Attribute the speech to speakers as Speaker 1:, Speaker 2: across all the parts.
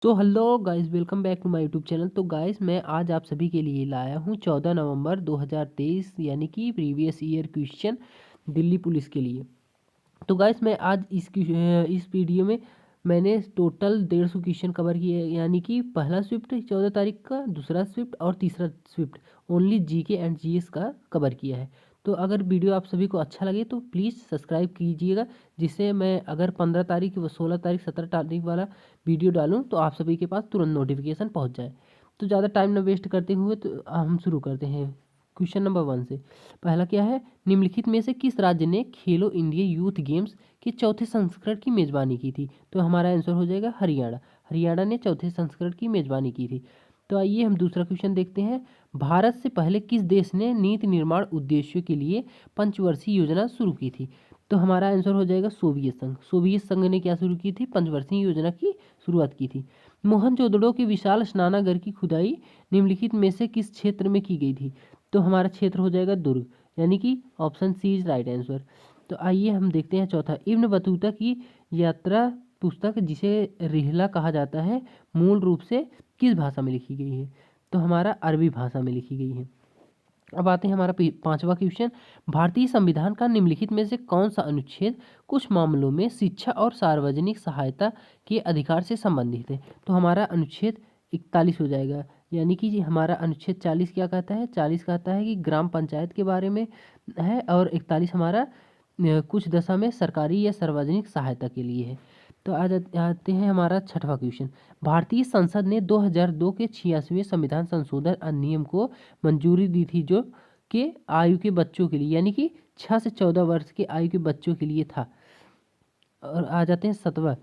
Speaker 1: तो hello guys, welcome back to my YouTube channel. तो guys, मैं आज आप सभी के लिए लाया हूँ 14 नवंबर 2023 यानी कि previous year question Delhi police के लिए। तो गाइस, मैं आज इस वीडियो में मैंने टोटल 150 क्वेश्चन कवर किए, यानी कि पहला स्विफ्ट 14 तारीख का, दूसरा स्विफ्ट और तीसरा Swift only GK and GS का कवर किया है। तो अगर वीडियो आप सभी को अच्छा लगे तो प्लीज़ सब्सक्राइब कीजिएगा, जिससे मैं अगर 15 तारीख व 16 तारीख 17 तारीख वाला वीडियो डालूँ तो आप सभी के पास तुरंत नोटिफिकेशन पहुँच जाए। तो ज़्यादा टाइम न वेस्ट करते हुए तो हम शुरू करते हैं क्वेश्चन नंबर 1 से। पहला क्या है, निम्नलिखित में से किस राज्य ने खेलो इंडिया यूथ गेम्स के चौथे संस्करण की मेज़बानी की थी? तो हमारा आंसर हो जाएगा हरियाणा। हरियाणा ने चौथे संस्करण की मेज़बानी की थी। तो आइए हम दूसरा क्वेश्चन देखते हैं। भारत से पहले किस देश ने नीति निर्माण उद्देश्यों के लिए पंचवर्षीय योजना शुरू की थी? तो हमारा आंसर हो जाएगा सोवियत संघ। सोवियत संघ ने क्या शुरू की थी? पंचवर्षीय योजना की शुरुआत की थी। मोहनजोदड़ो के विशाल स्नानागार की खुदाई निम्नलिखित में से किस क्षेत्र में की गई थी? तो हमारा क्षेत्र हो जाएगा दुर्ग, यानी कि option c is right answer. तो आइए हम देखते हैं चौथा। इब्न बतूता की यात्रा पुस्तक, जिसे रिहला कहा जाता है, मूल रूप से किस भाषा में लिखी गई है? तो हमारा अरबी भाषा में लिखी गई है। अब आते हैं हमारा पांचवा क्वेश्चन। भारतीय संविधान का निम्नलिखित में से कौन सा अनुच्छेद कुछ मामलों में शिक्षा और सार्वजनिक सहायता के अधिकार से संबंधित है? तो हमारा अनुच्छेद 41 हो जाएगा, यानी कि हमारा अनुच्छेद 40 क्या कहता है? 40 कहता है कि ग्राम पंचायत के बारे में है, और 41 हमारा कुछ दशा में सरकारी या सार्वजनिक सहायता के लिए है। तो आते हैं हमारा छठवां क्वेश्चन। भारतीय संसद ने 2002 के 86वें संविधान संशोधन अधिनियम को मंजूरी दी थी, जो कि आयु के बच्चों के लिए, यानी कि 6 से 14 वर्ष के आयु के बच्चों के लिए था। और आ जाते हैं सतवा।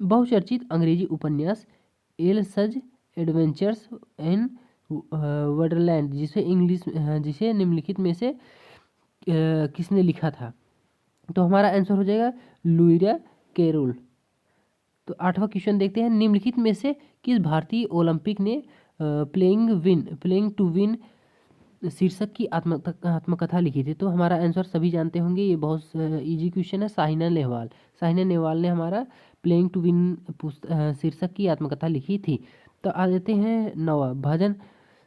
Speaker 1: बहुचर्चित अंग्रेजी उपन्यास एलसज एडवेंचर्स इन वंडरलैंड, जिसे निम्नलिखित में से किसने लिखा था? तो हमारा आंसर हो जाएगा लुइरा कैरोल। तो आठवां क्वेश्चन देखते हैं। निम्नलिखित में से किस भारतीय ओलंपिक ने प्लेइंग टू विन शीर्षक की आत्मकथा लिखी थी? तो हमारा आंसर सभी जानते होंगे, ये बहुत इजी क्वेश्चन है। साइना नेहवाल। साइना नेहवाल ने हमारा प्लेइंग टू विन शीर्षक की आत्मकथा लिखी थी। तो आ जाते हैं नवा।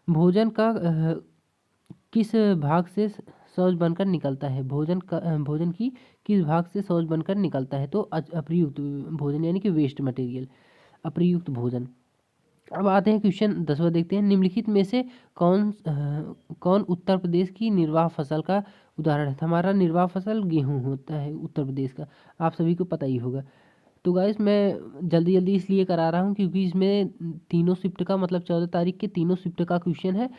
Speaker 1: भोजन का किस भाग से शौच बनकर निकलता है? भोजन की किस भाग से शौच बनकर निकलता है? तो अप्रयुक्त भोजन, यानी कि वेस्ट मटेरियल, अप्रयुक्त भोजन। अब आते हैं क्वेश्चन 10वां देखते हैं। निम्नलिखित में से कौन उत्तर प्रदेश की निर्वाह फसल का उदाहरण है? हमारा निर्वाह फसल गेहूं होता है उत्तर प्रदेश का, आप सभी को पता ही होगा। तो गाइस, मैं जल्दी जल्दी इसलिए करा रहा हूँ क्योंकि इसमें तीनों शिफ्ट का, मतलब 14 तारीख के तीनों शिफ्ट का क्वेश्चन है।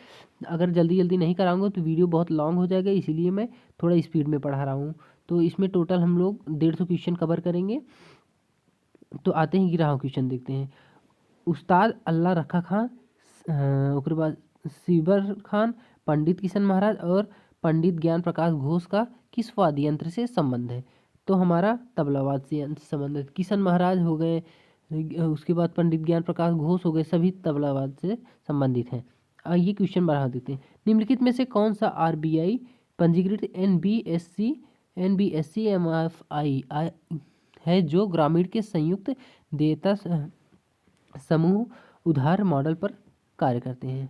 Speaker 1: अगर जल्दी जल्दी नहीं कराऊंगा तो वीडियो बहुत लॉन्ग हो जाएगा, इसीलिए मैं थोड़ा स्पीड में पढ़ा रहा हूँ। तो इसमें टोटल हम लोग 150 क्वेश्चन कवर करेंगे। तो आते हैं 11वां क्वेश्चन देखते हैं। उस्ताद अल्लाह रखा खां, उसके बाद सीबर खान, पंडित किशन महाराज और पंडित ज्ञान प्रकाश घोष का किस वाद्य यंत्र से संबंध है? तो हमारा तबला वाद्य यंत्र से संबंध है। किशन महाराज हो गए, उसके बाद पंडित ज्ञान प्रकाश घोष हो गए, सभी तबला वाद्य से संबंधित हैं। ये क्वेश्चन बढ़ा देते हैं। निम्नलिखित में से कौन सा आरबीआई पंजीकृत एनबीएससी एमएफआई है, जो ग्रामीण के संयुक्त देयता समूह उधार मॉडल पर कार्य करते हैं?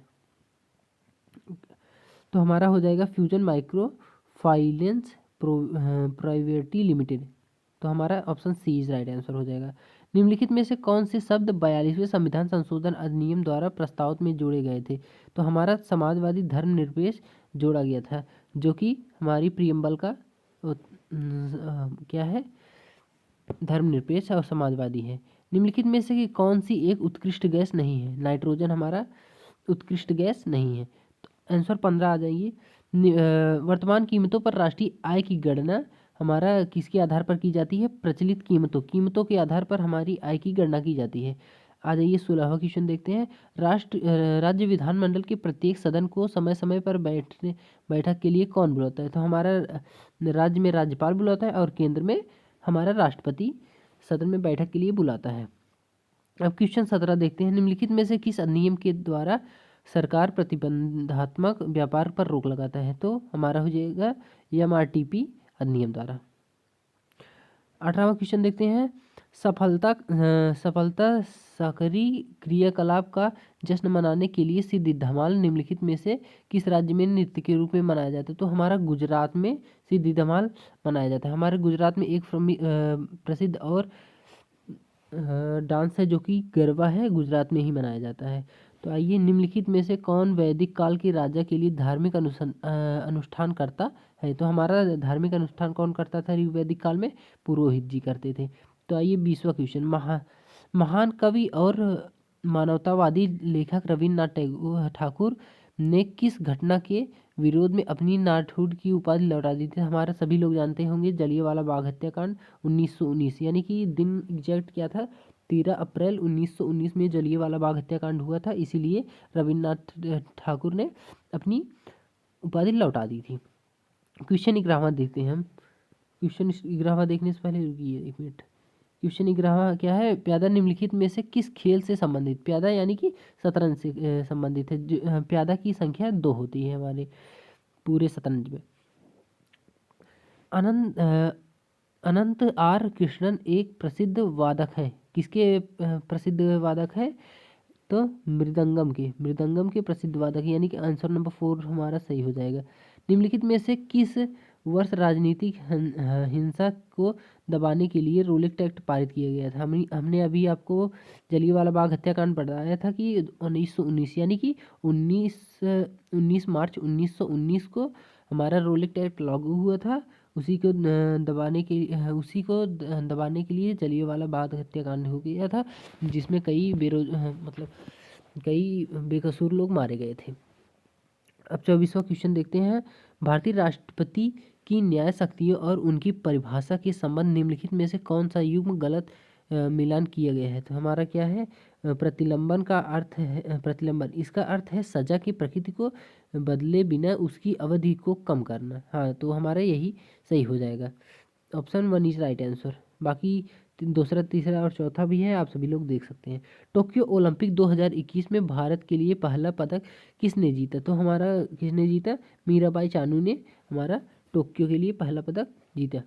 Speaker 1: तो हमारा हो जाएगा fusion micro finance private limited. तो हमारा option c is right answer हो जाएगा। निम्नलिखित में से कौन से शब्द 42वें संविधान संशोधन अधिनियम द्वारा प्रस्ताव में जोड़े गए थे? तो हमारा समाजवादी धर्मनिरपेक्ष जोड़ा गया था, जो कि हमारी प्रियम्बल का क्या है? धर्मनिरपेक्ष और समाजवादी है। निम्नलिखित में से कि कौन सी एक उत्कृष्ट गैस नहीं है? नाइट्रोजन हमारा उत्कृष्ट गैस नहीं है। तो आंसर 15 आ जाइए। वर्तमान कीमतों पर राष्ट्रीय आय की गणना हमारा किसके आधार पर की जाती है? प्रचलित कीमतों के आधार पर हमारी आय की गणना की जाती है। आ जाइए 16वां क्वेश्चन देखते हैं। राज्य विधानमंडल के प्रत्येक सदन को समय समय पर बैठक के लिए कौन बुलाता है? तो हमारा राज्य में राज्यपाल बुलाता है और केंद्र में हमारा राष्ट्रपति सदन में बैठक के लिए बुलाता है। अब क्वेश्चन 17 देखते हैं। निम्नलिखित में से किस अधिनियम के द्वारा सरकार प्रतिबंधात्मक व्यापार पर रोक लगाता है? तो हमारा हो जाएगा एमआरटीपी अधिनियम द्वारा। 18वां क्वेश्चन देखते हैं। सफलता सक्रिय क्रियाकलाप का जश्न मनाने के लिए सिद्धि धमाल निम्नलिखित में से किस राज्य में नृत्य के रूप में मनाया जाता है? तो हमारा गुजरात में सिद्धि धमाल मनाया जाता है। हमारे गुजरात में एक प्रसिद्ध और डांस है जो कि गरबा है, गुजरात में ही मनाया जाता है। तो आइए, निम्नलिखित में से कौन वैदिक काल के राजा के लिए धार्मिक अनुष्ठान करता है? तो हमारा धार्मिक अनुष्ठान कौन करता था वैदिक काल में? पुरोहित जी करते थे। तो आइए 20वां क्वेश्चन, महान कवि और मानवतावादी लेखक रविन्द्रनाथ ठाकुर ने किस घटना के विरोध में अपनी नाटहुड की उपाधि लौटा दी थी? हमारा सभी लोग जानते होंगे, जलियांवाला बाग हत्याकांड 1919, यानी कि दिन एग्जैक्ट क्या था? 13 अप्रैल 1919 में जलियांवाला बाग हत्याकांड हुआ था, इसीलिए रविन्द्रनाथ ठाकुर ने अपनी उपाधि लौटा दी थी। क्वेश्चन 11वां देखते हैं हम। क्वेश्चन 11वां देखने से पहले रुकिए एक मिनट। क्वेश्चन 11वां क्या है? प्यादा निम्नलिखित में से किस खेल से संबंधित? प्यादा यानी कि शतरंज से संबंधित है। प्यादा की संख्या 2 होती है हमारे पूरे शतरंज में। अनंत आर कृष्णन एक प्रसिद्ध वादक है। किसके प्रसिद्ध वादक है? तो मृदंगम के प्रसिद्ध वादक, यानी कि आंसर नंबर 4 हमारा सही हो जाएगा। निम्नलिखित में से किस वर्ष राजनीतिक हिंसा को दबाने के लिए रोलेक्ट एक्ट पारित किया गया था? हमने अभी आपको जलियांवाला बाग हत्याकांड बताया था कि 1919, यानी कि 19 मार्च 1919 को हमारा रोलेक्ट एक्ट लागू हुआ था। उसी को दबाने के लिए जलियांवाला बाग हत्याकांड हो गया था, जिसमें कई बेकसूर लोग मारे गए थे। अब 24वां क्वेश्चन देखते हैं। भारतीय राष्ट्रपति की न्याय शक्तियों और उनकी परिभाषा के संबंध निम्नलिखित में से कौन सा युग्म गलत मिलान किया गया है? तो हमारा क्या है? प्रतिलंबन का अर्थ है प्रतिलंबन, इसका अर्थ है सजा की प्रकृति को बदले बिना उसकी अवधि को कम करना। हाँ, तो हमारा यही सही हो जाएगा। Option 1 is right answer. बाकी दूसरा, तीसरा और चौथा भी है, आप सभी लोग देख सकते हैं। टोक्यो ओलंपिक 2021 में भारत के लिए पहला पदक किसने जीता? तो हमारा किसने जीता? मीराबाई चानू ने हमारा टोक्यो के लिए पहला पदक जीता,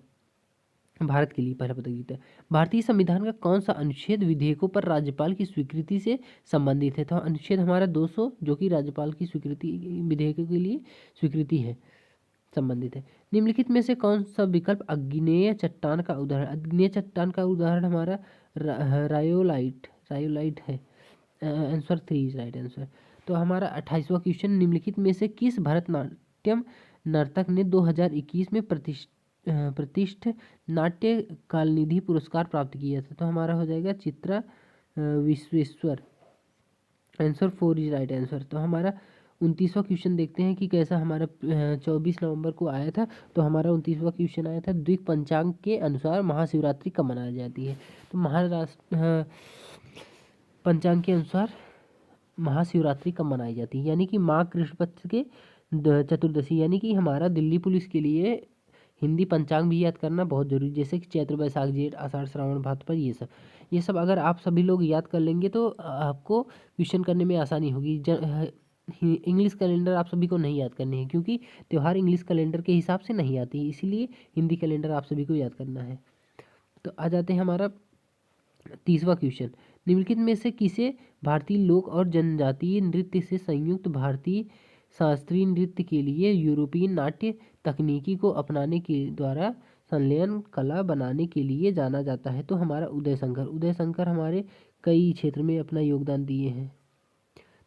Speaker 1: भारत के लिए पहला पदक जीता। भारतीय संविधान का कौन सा अनुच्छेद विधेयकों पर राज्यपाल की स्वीकृति से संबंधित है? तो अनुच्छेद हमारा 200, जो कि राज्यपाल की स्वीकृति, विधेयकों के लिए स्वीकृति है, संबंधित है। निम्नलिखित में से कौन सा विकल्प अग्नेय चट्टान का उदाहरण? अग्नेय चट्टान का उदाहरण हमारा रायोलाइट है। Answer 3 is right answer. तो हमारा 28वां क्वेश्चन, निम्नलिखित में से किस भरतनाट्यम नर्तक ने 2021 में प्रतिष्ठित नाट्य कालनिधि पुरस्कार प्राप्त किया था? तो हमारा हो जाएगा Chitra Vishweshwar. Answer 4 is right answer. तो हमारा 29वां क्वेश्चन देखते हैं कि कैसा हमारा 24 नवंबर को आया था। तो हमारा 29वां क्वेश्चन आया था, द्विक पंचांग के अनुसार महाशिवरात्रि कब मनाई जाती है? तो महाराष्ट्र पंचांग के अनुसार महाशिवरात्रि कब मनाई जाती है? यानी कि माघ कृष्ण पक्ष के चतुर्दशी, यानी कि हमारा दिल्ली पुलिस के लिए हिंदी पंचांग भी याद करना बहुत जरूरी, जैसे कि चैत्र वैशाख जेठ आषाढ़ श्रावण भाद्रपद, ये सब अगर आप सभी लोग याद कर लेंगे तो आपको क्वेश्चन करने में आसानी होगी। इंग्लिश कैलेंडर आप सभी को नहीं याद करने हैं, क्योंकि त्यौहार इंग्लिश कैलेंडर के हिसाब से नहीं आती है, इसीलिए हिंदी कैलेंडर आप सभी को याद करना है। तो आ जाते हैं हमारा 30वां क्वेश्चन, निम्नलिखित में से किसे भारतीय लोक और जनजातीय नृत्य से संयुक्त भारतीय शास्त्रीय नृत्य के लिए यूरोपीय नाट्य तकनीकी को अपनाने के द्वारा संलयन कला बनाने के लिए जाना जाता है? तो हमारा उदय शंकर हमारे कई क्षेत्र में अपना योगदान दिए हैं।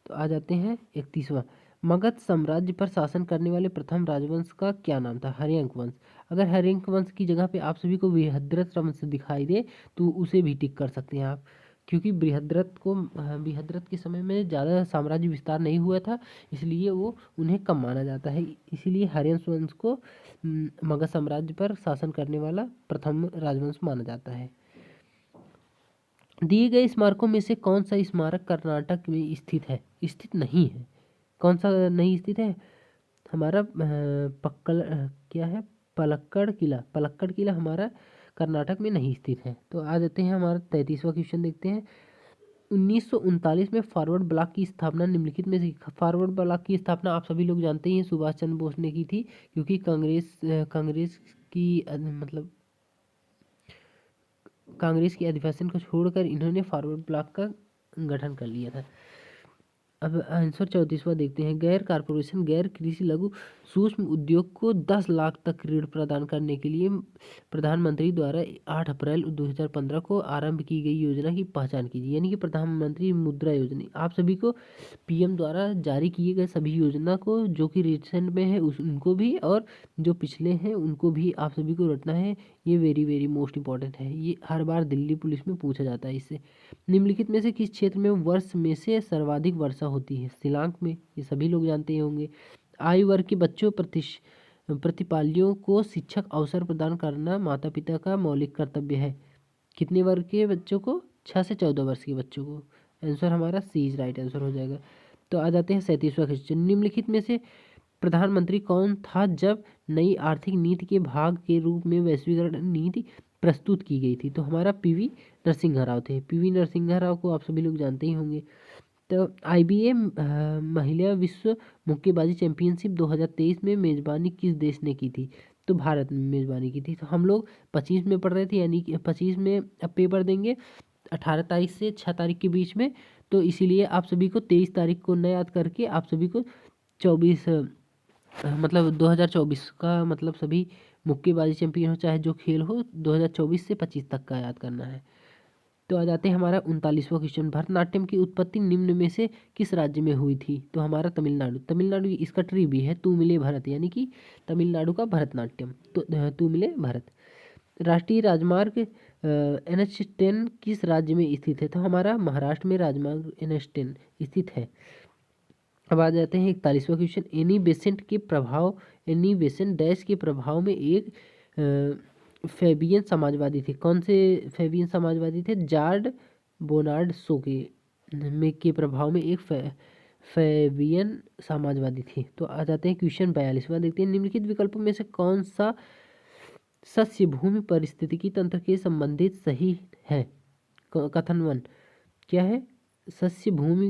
Speaker 1: तो आ जाते हैं 31वां, मगध साम्राज्य पर शासन करने वाले प्रथम राजवंश का क्या नाम था? हर्यंक वंश। अगर हर्यंक वंश की जगह पे आप सभी को बृहद्रथ वंश दिखाई दे तो उसे भी टिक कर सकते हैं आप, क्योंकि बृहद्रथ के समय में ज़्यादा साम्राज्य विस्तार नहीं हुआ था, इसलिए वो उन्हें कम माना जाता है। इसीलिए हर्यंक वंश को मगध साम्राज्य पर शासन करने वाला प्रथम राजवंश माना जाता है। दिए गए स्मारकों में से कौन सा स्मारक कर्नाटक में स्थित नहीं है? कौन सा नहीं स्थित है? हमारा क्या है? पलक्कड़ किला हमारा कर्नाटक में नहीं स्थित है। तो आ जाते हैं हमारा 33वां क्वेश्चन देखते हैं। 1939 में फॉरवर्ड ब्लॉक की स्थापना निम्नलिखित में से, फॉरवर्ड ब्लॉक की स्थापना आप सभी लोग जानते ही हैं, सुभाष चंद्र बोस ने की थी, क्योंकि कांग्रेस की कांग्रेस के अधिवेशन को छोड़कर इन्होंने फॉरवर्ड ब्लॉक का गठन कर लिया था। अब आंसर 34वां देखते हैं। गैर कारपोरेशन गैर कृषि लघु सूक्ष्म उद्योग को 10 लाख तक ऋण प्रदान करने के लिए प्रधानमंत्री द्वारा 8 अप्रैल 2015 को आरंभ की गई योजना की पहचान कीजिए। यानी कि प्रधानमंत्री मुद्रा योजना आप सभी को पीएम द्वारा जारी किए गए सभी योजना को जो कि रिसेंट में है उनको भी और जो पिछले हैं उनको भी आप सभी को रटना है। ये वेरी वेरी मोस्ट इंपॉर्टेंट है। ये हर बार दिल्ली पुलिस में पूछा जाता है इससे। निम्नलिखित में से किस क्षेत्र में वर्ष में से सर्वाधिक वर्षा होती है? शिलांग में, ये सभी लोग जानते ही होंगे। आयु वर्ग के बच्चों प्रतिपालियों को शिक्षक अवसर प्रदान करना माता पिता का मौलिक कर्तव्य है। कितने वर्ग के बच्चों को? 6 से 14 वर्ष के बच्चों को। आंसर हमारा सी इज राइट आंसर हो जाएगा। तो आ जाते हैं 37वां क्वेश्चन। निम्नलिखित में से प्रधानमंत्री कौन था जब नई आर्थिक नीति के भाग के रूप में वैश्वीकरण नीति प्रस्तुत की गई थी? तो हमारा पीवी नरसिम्हा राव थे। पीवी नरसिम्हा राव को आप सभी लोग जानते ही होंगे। तो आईबीए महिला विश्व मुक्केबाजी चैंपियनशिप 2023 में मेजबानी किस देश ने की थी? तो भारत ने मेजबानी की थी। तो हम लोग 25 में पढ़ रहे थे, यानी कि 25 में अब पेपर देंगे 18 तारीख से 6 तारीख के बीच में। तो इसीलिए आप सभी को 23 तारीख को न याद करके आप सभी को 24 मतलब 2024 का मतलब सभी मुक्केबाजी चैंपियन हो चाहे जो खेल हो 2024 से 25 तक का याद करना है। तो आ जाते हैं हमारा 39वां क्वेश्चन। भरतनाट्यम की उत्पत्ति निम्न में से किस राज्य में हुई थी? तो हमारा तमिलनाडु। तमिलनाडु इसका ट्री भी है, तू मिले भरत, यानी कि तमिलनाडु का भरतनाट्यम। तो तू मिले भरत। राष्ट्रीय राजमार्ग NH10 किस राज्य में स्थित है? तो हमारा महाराष्ट्र में राजमार्ग NH10 स्थित है। अब आ जाते हैं 41वां क्वेश्चन। एनी बेसेंट डैश के प्रभाव में एक फेबियन समाजवादी थे। कौन से फेबियन समाजवादी थे? जॉर्ज बोनार्ड शो के प्रभाव में एक फेबियन समाजवादी थे। तो आ जाते हैं क्वेश्चन 42वां देखते हैं। निम्नलिखित विकल्पों में से कौन सा सस्य भूमि पारिस्थितिकी तंत्र के संबंधित सही है? कथन 1 क्या है? सस्य भूमि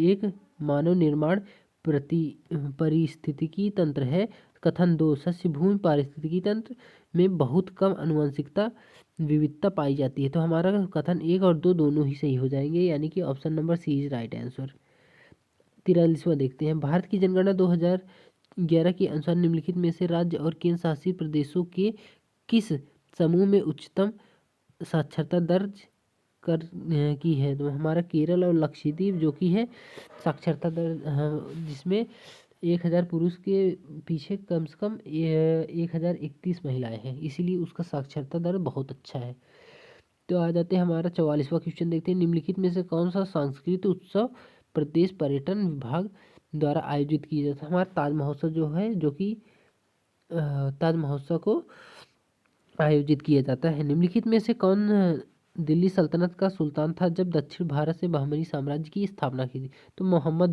Speaker 1: एक मानव निर्माण पारिस्थितिकी तंत्र है। कथन 2 सस्य भूमि पारिस्थितिकी तंत्र में बहुत कम आनुवंशिकता विविधता पाई जाती है। तो हमारा कथन 1 और 2 दोनों ही सही हो जाएंगे, यानी कि option number C is right answer. 43वां देखते हैं। भारत की जनगणना 2011 के अनुसार निम्नलिखित में से राज्य और केंद्र शासित प्रदेशों के किस समूह में उच्चतम साक्षरता दर्ज कर की है? तो हमारा केरल और लक्षद्वीप जो कि है साक्षरता दर जिसमें 1000 पुरुष के पीछे कम से कम 1031 महिलाएं हैं, इसीलिए उसका साक्षरता दर बहुत अच्छा है। तो आ जाते हैं हमारा 44वां क्वेश्चन देखते हैं। निम्नलिखित में से कौन सा सांस्कृतिक उत्सव प्रदेश पर्यटन विभाग द्वारा आयोजित किया जाता है? हमारा ताज महोत्सव जो है, जो कि ताज महोत्सव को आयोजित किया जाता है। निम्नलिखित में से कौन दिल्ली सल्तनत का सुल्तान था जब दक्षिण भारत से बहमनी साम्राज्य की स्थापना की थी? तो Mohammed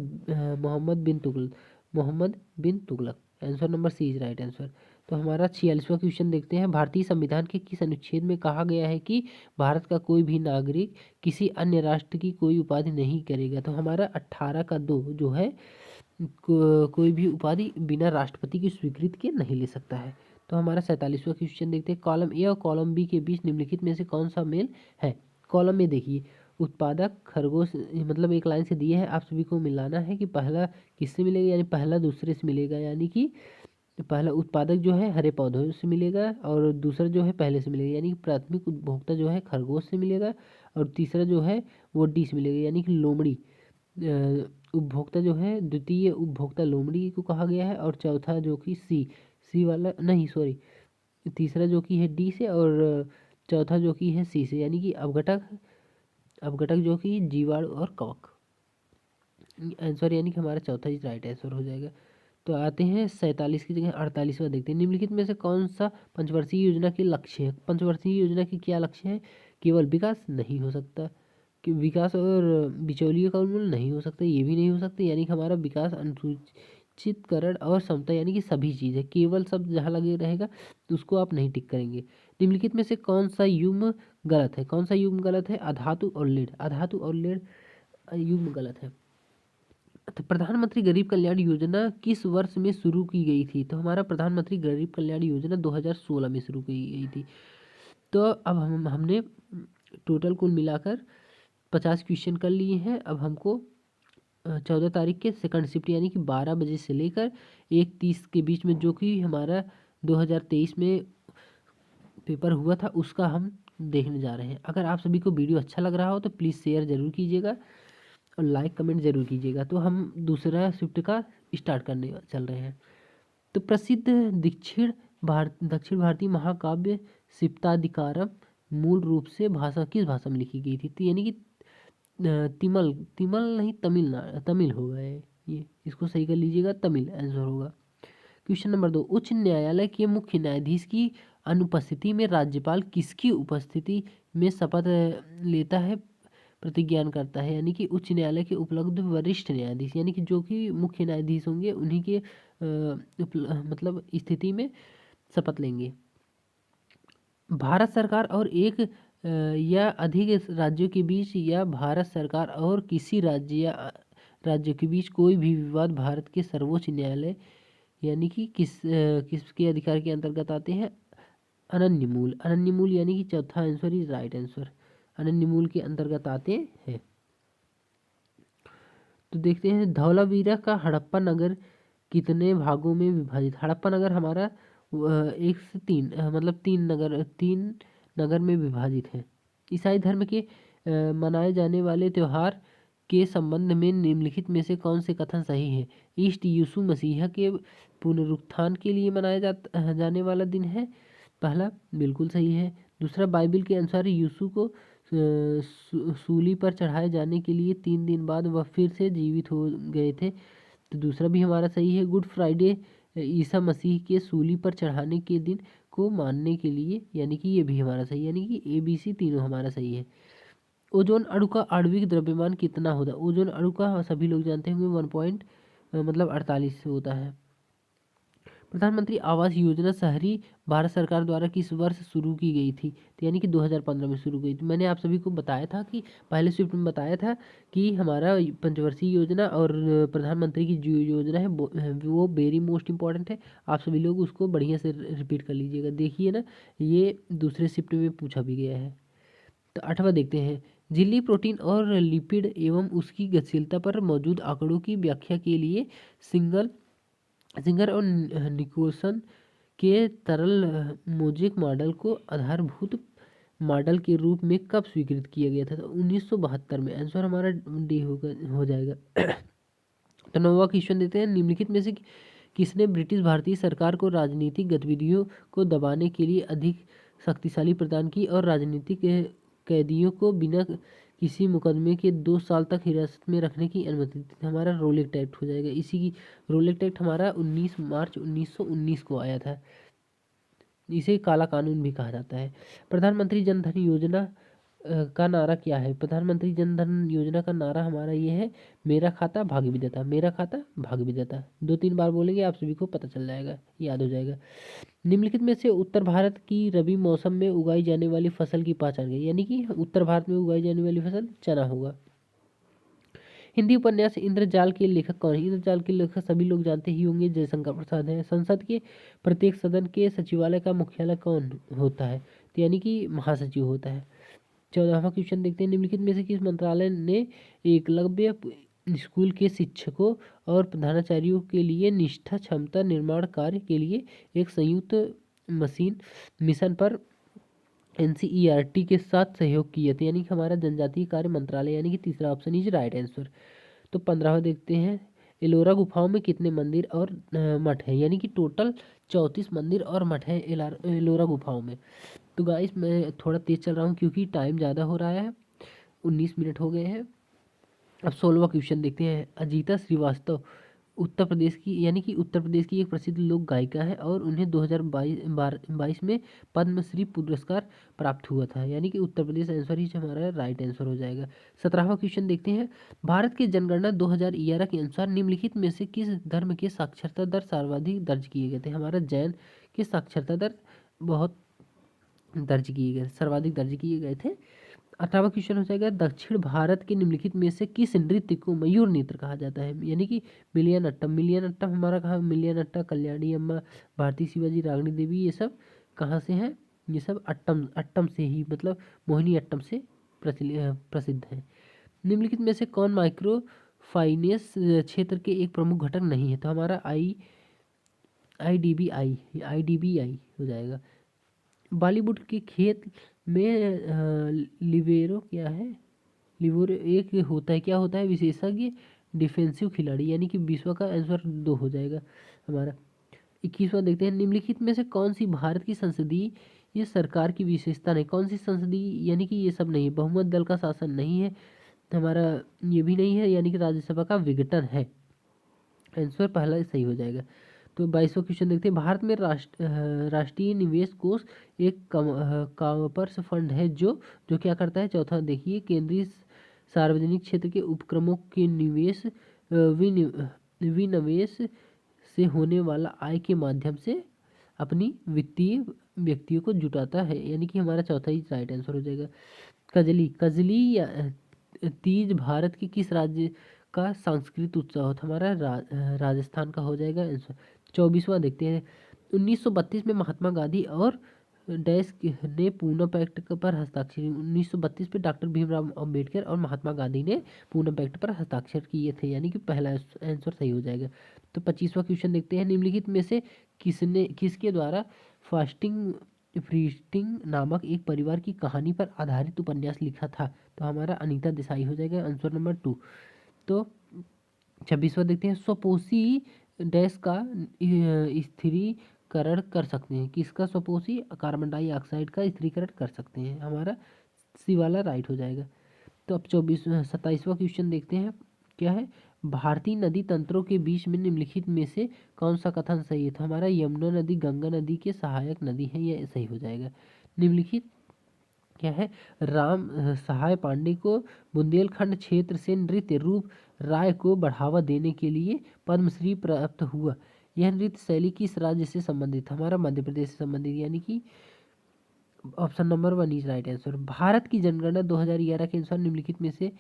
Speaker 1: bin Tughlaq. Answer number C is right answer. तो हमारा 46वां क्वेश्चन देखते हैं। भारतीय संविधान के किस अनुच्छेद में कहा गया है कि भारत का कोई भी नागरिक किसी अन्य राष्ट्र की कोई उपाधि नहीं करेगा? तो हमारा 18 का 2 जो है कोई भी उपाधि बिना राष्ट्रपति की स्वीकृति के नहीं ले सकता है। तो हमारा 47वां क्वेश्चन देखते हैं। कॉलम ए और कॉलम बी के बीच निम्नलिखित में से कौन सा मेल है? कॉलम में देखिए उत्पादक खरगोश, मतलब एक लाइन से दिए है, आप सभी को मिलाना है कि पहला किससे मिलेगा, यानी पहला दूसरे से मिलेगा, यानी कि पहला उत्पादक जो है हरे पौधों से मिलेगा और दूसरा जो है पहले से मिलेगा, यानी कि प्राथमिक उपभोक्ता जो है खरगोश से मिलेगा और तीसरा जो है वो डी से मिलेगा, यानी कि लोमड़ी उपभोक्ता जो है द्वितीय उपभोक्ता लोमड़ी को कहा गया है। और चौथा जो कि सी वाला नहीं सॉरी तीसरा जो कि है डी से और चौथा जो कि है सी से, यानी कि अपघटक जो कि जीवाणु और कवक। आंसर यानी कि हमारा चौथा ही राइट आंसर हो जाएगा। तो आते हैं 47 की जगह 48वां देखते हैं। निम्नलिखित में से कौन सा पंचवर्षीय योजना के लक्ष्य है? पंचवर्षीय योजना के क्या लक्ष्य है? केवल विकास नहीं हो सकता कि विकास और बिचौलियों का उन्मूलन नहीं हो सकता, ये भी नहीं हो सकता, यानी कि हमारा विकास अनुसूचितकरण और समता, यानी कि सभी चीज़ है। केवल शब्द जहाँ लगे रहेगा तो उसको आप नहीं टिक करेंगे। निम्नलिखित में से कौन सा युग्म गलत है? कौन सा युग्म गलत है? अधातु और लेड। अधातु और लेड युग्म गलत है। तो प्रधानमंत्री गरीब कल्याण योजना किस वर्ष में शुरू की गई थी? तो हमारा प्रधानमंत्री गरीब कल्याण योजना 2016 में शुरू की गई थी। तो अब हमने टोटल कुल मिलाकर 50 क्वेश्चन कर लिए हैं। अब हमको 14 तारीख के सेकंड शिफ्ट यानी कि 12 बजे से लेकर 1:30 के बीच में जो कि हमारा 2023 में पेपर हुआ था उसका हम देखने जा रहे हैं। अगर आप सभी को वीडियो अच्छा लग रहा हो तो प्लीज़ शेयर ज़रूर कीजिएगा और लाइक कमेंट ज़रूर कीजिएगा। तो हम दूसरा शिफ्ट का स्टार्ट करने चल रहे हैं। तो प्रसिद्ध दक्षिण भारतीय महाकाव्य सिप्ताधिकारम मूल रूप से किस भाषा में लिखी गई थी? तो यानी कि तिमल तिमल नहीं, तमिल होगा ये इसको सही कर लीजिएगा, तमिल आंसर होगा। क्वेश्चन नंबर 2, उच्च न्यायालय के मुख्य न्यायाधीश की अनुपस्थिति में राज्यपाल किसकी उपस्थिति में शपथ लेता है, प्रतिज्ञान करता है? यानी कि उच्च न्यायालय के उपलब्ध वरिष्ठ न्यायाधीश यानी कि जो कि मुख्य न्यायाधीश होंगे उन्हीं के मतलब स्थिति में शपथ लेंगे। भारत सरकार और एक या अधिक राज्यों के बीच या भारत सरकार और किसी राज्य या राज्यों के बीच कोई भी विवाद भारत के सर्वोच्च न्यायालय यानी कि किसके अधिकार के अंतर्गत आते हैं? अनन्य मूल यानी कि चौथा आंसर इज राइट आंसर, अनन्य मूल के अंतर्गत आते हैं। तो देखते हैं धौलावीरा का हड़प्पा नगर कितने भागों में विभाजित? हड़प्पा नगर हमारा 1 से 3 मतलब 3 नगर में विभाजित है। ईसाई धर्म के मनाए जाने वाले त्यौहार के संबंध में निम्नलिखित में से कौन से कथन सही है? ईस्ट यीशु मसीह के पुनरुत्थान के लिए मनाया जाने वाला दिन है, पहला बिल्कुल सही है। दूसरा, बाइबल के अनुसार यीशु को सूली पर चढ़ाए जाने के लिए 3 दिन बाद वह फिर से जीवित हो गए थे, तो दूसरा भी हमारा सही है। गुड फ्राइडे ईसा मसीह के सूली पर चढ़ाने के दिन को मानने के लिए, यानी कि ये भी हमारा सही, यानी कि ABC तीनों हमारा सही है। ओजोन अणु का आणविक द्रव्यमान कितना होता है? ओजोन अणु का सभी लोग जानते होंगे 1.48 होता है। प्रधानमंत्री आवास योजना शहरी भारत सरकार द्वारा किस वर्ष शुरू की गई थी? तो यानी कि 2015 में शुरू हुई थी। मैंने आप सभी को बताया था कि पहले शिफ्ट में बताया था कि हमारा पंचवर्षीय योजना और प्रधानमंत्री की जो योजना है वो वेरी मोस्ट इंपॉर्टेंट है। आप सभी लोग उसको बढ़िया से रिपीट कर लीजिएगा। देखिए ना, ये दूसरे शिफ्ट में पूछा भी गया है। तो 8वां देखते हैं, झिल्ली प्रोटीन और लिपिड एवं उसकी गतिशीलता पर मौजूद आंकड़ों की व्याख्या के लिए सिंगर और निकोलसन के तरल मोज़ेक मॉडल को आधारभूत मॉडल के रूप में कब स्वीकृत किया गया था? तो 1972 में। आंसर हमारा डी हो जाएगा। तो 9वां क्वेश्चन देते हैं, निम्नलिखित में से किसने ब्रिटिश भारतीय सरकार को राजनीतिक गतिविधियों को दबाने के लिए अधिक शक्तिशाली प्रदान की और राजनीतिक कैदियों को बिना किसी मुकदमे के 2 साल तक हिरासत में रखने की अनुमति दी? हमारा रोलेक्ट एक्ट हो जाएगा। इसी की रोलेक्ट एक्ट हमारा 19 मार्च 1919 को आया था। इसे काला कानून भी कहा जाता है। प्रधानमंत्री जन धन योजना का नारा क्या है? प्रधानमंत्री जन धन योजना का नारा हमारा ये है, मेरा खाता भाग्य विधाता, मेरा खाता भाग्य विधाता। 2-3 बार बोलेंगे, आप सभी को पता चल जाएगा, याद हो जाएगा। निम्नलिखित में से उत्तर भारत की रबी मौसम में उगाई जाने वाली फसल की पहचान करें? यानी कि उत्तर भारत में उगाई जाने वाली फसल चना होगा। हिंदी उपन्यास इंद्रजाल के लेखक कौन है? इंद्रजाल के लेखक सभी लोग जानते ही होंगे, जयशंकर प्रसाद हैं। संसद के प्रत्येक सदन के सचिवालय का मुख्यालय कौन होता है? तो यानी कि महासचिव होता है। 14वां क्वेश्चन देखते हैं, निम्नलिखित में से किस मंत्रालय ने एकलव्य स्कूल के शिक्षकों और प्रधानाचार्यों के लिए निष्ठा क्षमता निर्माण कार्य के लिए एक संयुक्त मिशन पर NCERT के साथ सहयोग किए थे? यानी कि हमारा जनजातीय कार्य मंत्रालय, यानी कि तीसरा ऑप्शन इज राइट आंसर। तो 15वां देखते हैं, एलोरा गुफाओं में कितने मंदिर और मठ हैं? यानी कि टोटल 34 मंदिर और मठ हैं एलोरा गुफाओं में। तो गाइस मैं थोड़ा तेज़ चल रहा हूँ क्योंकि टाइम ज़्यादा हो रहा है, 19 मिनट हो गए हैं। अब 16वां क्वेश्चन देखते हैं, अजीता श्रीवास्तव उत्तर प्रदेश की, यानी कि उत्तर प्रदेश की एक प्रसिद्ध लोक गायिका है और उन्हें 2022 में पद्मश्री पुरस्कार प्राप्त हुआ था। यानी कि उत्तर प्रदेश आंसर ही हमारा राइट आंसर हो जाएगा। 17वां क्वेश्चन देखते हैं, भारत की जनगणना 2011 के अनुसार निम्नलिखित में से किस धर्म के साक्षरता दर सर्वाधिक दर्ज किए गए थे? हमारा जैन के साक्षरता दर बहुत सर्वाधिक दर्ज किए गए थे। 18वां क्वेश्चन हो जाएगा, दक्षिण भारत के निम्नलिखित में से किस नृत्य को मयूर नृत्य कहा जाता है? यानी कि मिलियानट्टम हमारा कहाँ? मिलियानट्टा, कल्याणी अम्मा, भारती शिवाजी, रागनी देवी, ये सब कहाँ से हैं? ये सब अट्टम अट्टम से ही मतलब मोहिनी अट्टम से प्रसिद्ध है। निम्नलिखित में से कौन माइक्रो फाइनेंस क्षेत्र के एक प्रमुख घटक नहीं है? तो हमारा आईडीबीआई हो जाएगा। बॉलीवुड के खेत में लिबेरो क्या है? लिबेरो एक होता है, क्या होता है? विशेषज्ञ डिफेंसिव खिलाड़ी, यानी कि 20वां का आंसर 2 हो जाएगा हमारा। 21वां देखते हैं, निम्नलिखित में से कौन सी भारत की संसदीय ये सरकार की विशेषता नहीं? कौन सी संसदीय, यानी कि ये सब नहीं है। बहुमत दल का शासन नहीं है हमारा, ये भी नहीं है, यानी कि राज्यसभा का विघटन है। आंसर पहला सही हो जाएगा। तो 22वां क्वेश्चन देखते हैं, भारत में राष्ट्रीय निवेश कोष एक कॉर्पस फंड है जो जो क्या करता है? चौथा देखिए, केंद्रीय सार्वजनिक क्षेत्र के उपक्रमों के निवेश विनिवेश से होने वाला आय के माध्यम से अपनी वित्तीय व्यक्तियों को जुटाता है, यानी कि हमारा चौथा ही राइट आंसर हो जाएगा। कजली कजली या तीज भारत के किस राज्य का सांस्कृतिक उत्सव है? हमारा राजस्थान का हो जाएगा आंसर। 24वां देखते हैं, 1932 में महात्मा गांधी और डैश ने पूना पैक्ट पर हस्ताक्षर, 1932 पे डॉक्टर भीमराव अंबेडकर और महात्मा गांधी ने पूना पैक्ट पर हस्ताक्षर किए थे, यानी कि पहला आंसर सही हो जाएगा। तो 25वां क्वेश्चन देखते हैं, निम्नलिखित में से किसके द्वारा फास्टिंग फ्रीस्टिंग नामक एक परिवार की कहानी पर आधारित उपन्यास लिखा था? तो हमारा अनीता देसाई हो जाएगा आंसर नंबर 2। तो 26वां देखते हैं, स्वपोषी डैश का स्थिरीकरण कर सकते हैं? किसका स्वपोषी? कार्बन डाइऑक्साइड का स्थिरीकरण कर सकते हैं, हमारा सी वाला राइट हो जाएगा। तो अब 27वां क्वेश्चन देखते हैं, क्या है? भारतीय नदी तंत्रों के बीच में निम्नलिखित में से कौन सा कथन सही है? तो हमारा यमुना नदी गंगा नदी के सहायक नदी है, यह सही हो जाएगा। निम्नलिखित क्या है? राम सहाय पांडे को बुंदेलखंड क्षेत्र से नृत्य रूप राय को बढ़ावा देने के लिए पद्मश्री प्राप्त हुआ। यह नृत्य शैली किस राज्य से संबंधित? हमारा मध्य प्रदेश से संबंधित, यानी कि option number 1 is right answer. Bharat की जनगणना 2011 के अनुसार निम्नलिखित में से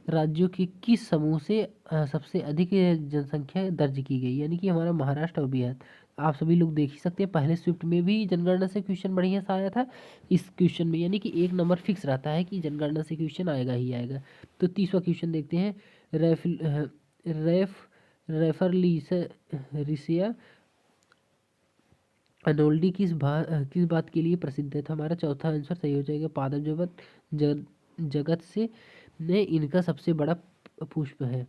Speaker 1: राज्यों के किस समूह से सबसे अधिक जनसंख्या दर्ज की गई? यानी कि हमारा महाराष्ट्र और बिहार। आप सभी लोग देख ही सकते हैं, पहले शिफ्ट में भी जनगणना से क्वेश्चन बढ़िया सा आया था। इस क्वेश्चन में यानी कि एक नंबर फिक्स रहता है कि जनगणना से क्वेश्चन आएगा ही आएगा। तो 30वां क्वेश्चन देखते हैं, रेफ रेफ रेफरलिसिया अनोल्डी किस बात के लिए प्रसिद्ध है? तो हमारा चौथा आंसर सही हो जाएगा, पादप जगत से ने इनका सबसे बड़ा पुष्प है।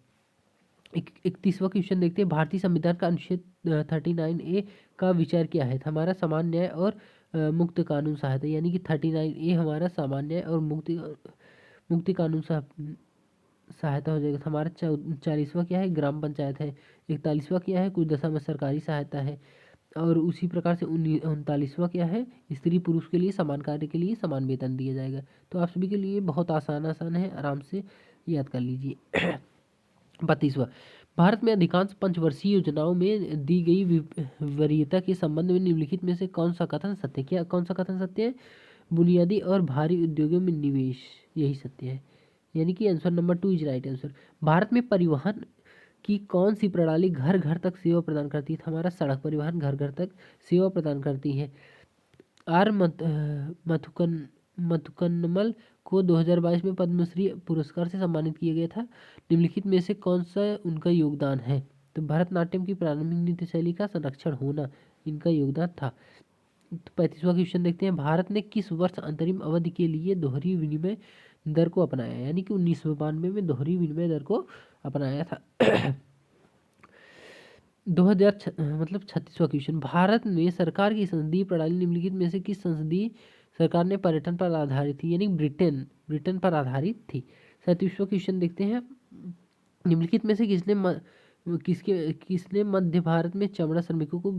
Speaker 1: 31वां क्वेश्चन देखते हैं, भारतीय संविधान का अनुच्छेद 39A का विचार क्या है? तो हमारा समान न्याय और मुक्त कानून सहायता, यानी कि 39A हमारा सामान्य न्याय और मुक्ति कानून सहायता हो जाएगा। तो हमारा 40वां क्या है? ग्राम पंचायत है। 41वां क्या है? कुछ दशा में सरकारी सहायता है। और उसी प्रकार से 39वां क्या है? स्त्री पुरुष के लिए समान कार्य के लिए समान वेतन दिया जाएगा। तो आप सभी के लिए बहुत आसान है, आराम से याद कर लीजिए। 32वां, भारत में अधिकांश पंचवर्षीय योजनाओं में दी गई वरीयता के संबंध में निम्नलिखित में से कौन सा कथन सत्य? क्या कौन सा कथन सत्य है? बुनियादी और भारी उद्योगों में निवेश, यही सत्य है, यानी कि answer number 2 is right answer. Bharat में परिवहन की कौन सी प्रणाली घर घर तक सेवा प्रदान करती है? हमारा सड़क परिवहन घर घर तक सेवा प्रदान करती है। आर मथुकन्नमल को 2022 में पद्मश्री पुरस्कार से सम्मानित किया गया था। निम्नलिखित में से कौन सा उनका योगदान है? तो भरतनाट्यम की प्रारंभिक नृत्य शैली का संरक्षण होना इनका योगदान था। तो 35वां क्वेश्चन देखते हैं, भारत ने किस वर्ष अंतरिम अवधि के लिए दोहरी विनिमय दर को अपनाया? यानी कि 1992 में दोहरी विनिमय दर को अपनाया था। 36वां क्वेश्चन, भारत में सरकार की संसदीय प्रणाली निम्नलिखित में से किस संसदीय सरकार ने पर्यटन पर आधारित थी? यानी ब्रिटेन पर आधारित थी। 37वां क्वेश्चन देखते हैं, निम्नलिखित में से किसने मध्य भारत में चमड़ा श्रमिकों को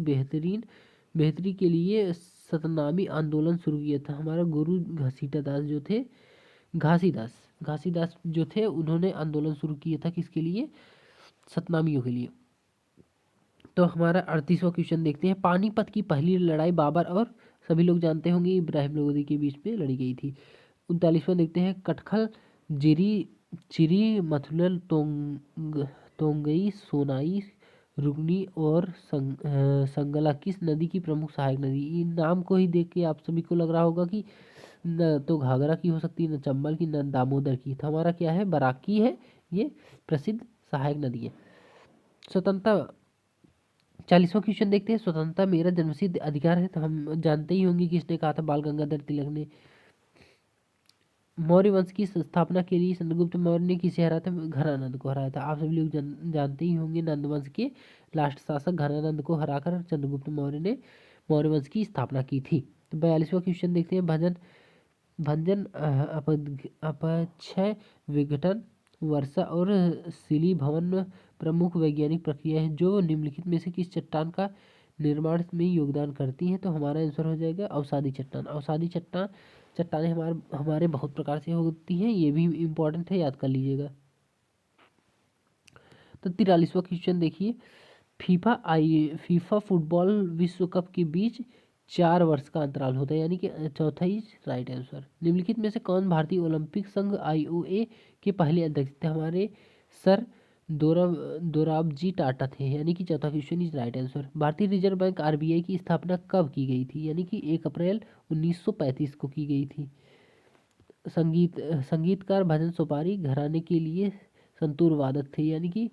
Speaker 1: बेहतरी के लिए सतनामी आंदोलन शुरू किया था? हमारा गुरु घासीदास जो थे उन्होंने आंदोलन शुरू किया था, किसके लिए? सतनामियों के लिए। तो हमारा 38वां क्वेश्चन देखते हैं, पानीपत की पहली लड़ाई बाबर और सभी लोग जानते होंगे इब्राहिम लोदी के बीच में लड़ी गई थी। 39वां देखते हैं, कटखल जिरी चिरी मथुरल तोंगई सोनाई रुग्नी और संगला किस नदी की प्रमुख सहायक नदी। इन नाम को ही देख के आप सभी को लग रहा होगा कि न तो घाघरा की हो सकती है, न चंबल की, न दामोदर की। तो हमारा क्या है, बराकी है ये प्रसिद्ध सहायक नदी है। स्वतंत्रता 40वां क्वेश्चन देखते हैं। स्वतंत्रता मेरा जन्मसिद्ध अधिकार है, तो हम जानते ही होंगे किसने कहा था, बाल गंगाधर तिलक ने। मौर्य वंश की स्थापना के लिए चंद्रगुप्त मौर्य ने किसे हराया था, घनानंद को हराया था। आप सभी लोग जानते ही होंगे, नंद वंश के लास्ट शासक घनानंद को हराकर चंद्रगुप्त मौर्य ने मौर्य वंश की स्थापना की थी। तो 42वां क्वेश्चन देखते हैं। भंजन अपक्षय विघटन वर्षा और शिलीभवन में प्रमुख वैज्ञानिक प्रक्रिया है जो निम्नलिखित में से किस चट्टान का निर्माण में योगदान करती हैं। तो हमारा आंसर हो जाएगा अवसादी चट्टान। अवसादी चट्टानें हमारे बहुत प्रकार से होती हैं, ये भी इम्पोर्टेंट है, याद कर लीजिएगा। तो 43वां क्वेश्चन देखिए। फीफा फुटबॉल विश्व कप के बीच 4 वर्ष का अंतराल होता है, यानी कि चौथा ही राइट आंसर। निम्नलिखित में से कौन भारतीय ओलंपिक संघ IOA के पहले अध्यक्ष थे। हमारे सर दोराबजी टाटा थे, यानी कि चौथा क्वेश्चन इज राइट आंसर। भारतीय रिजर्व बैंक RBI की स्थापना कब की गई थी, यानी कि 1 अप्रैल 1935 को की गई थी। संगीतकार भजन सुपारी घराने के लिए संतूर वादक थे, यानी कि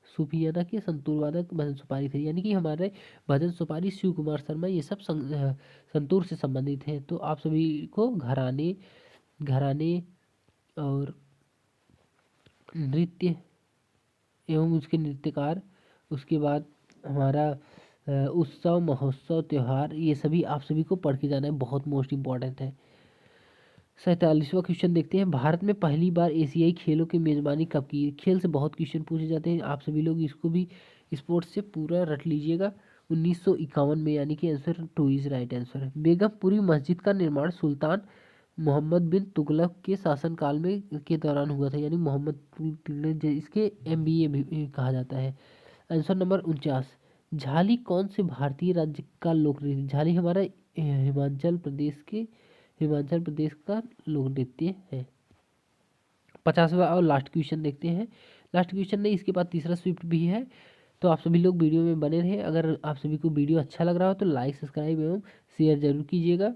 Speaker 1: सूफियाना के संतूर वादक भजन सुपारी थे, यानी कि हमारे भजन सुपारी, शिव कुमार शर्मा, ये सब संतूर से संबंधित हैं। तो आप सभी को घराने घराने और नृत्य एवं उसके नृत्यकार, उसके बाद हमारा उत्सव, महोत्सव, त्यौहार, ये सभी आप सभी को पढ़ के जाना है, बहुत मोस्ट इम्पॉर्टेंट है। 47वां क्वेश्चन देखते हैं। भारत में पहली बार एशियाई खेलों की मेजबानी कब की। खेल से बहुत क्वेश्चन पूछे जाते हैं, आप सभी लोग इसको भी स्पोर्ट्स से पूरा रट लीजिएगा। 1951 में, यानी कि answer 2 is right answer. Begampuri मस्जिद का निर्माण सुल्तान मोहम्मद बिन तुगलक के शासनकाल में के दौरान हुआ था, यानी मोहम्मद तुगलक, इसके MBA भी कहा जाता है। Answer number 49। झाली कौन से भारतीय राज्य का लोक नृत्य। झाली हमारा हिमाचल प्रदेश का लोक नृत्य है। 50वां और लास्ट क्वेश्चन देखते हैं। लास्ट क्वेश्चन नहीं, इसके बाद तीसरा स्विफ्ट भी है, तो आप सभी लोग वीडियो में बने रहें। अगर आप सभी को वीडियो अच्छा लग रहा हो तो लाइक, सब्सक्राइब एवं शेयर जरूर कीजिएगा।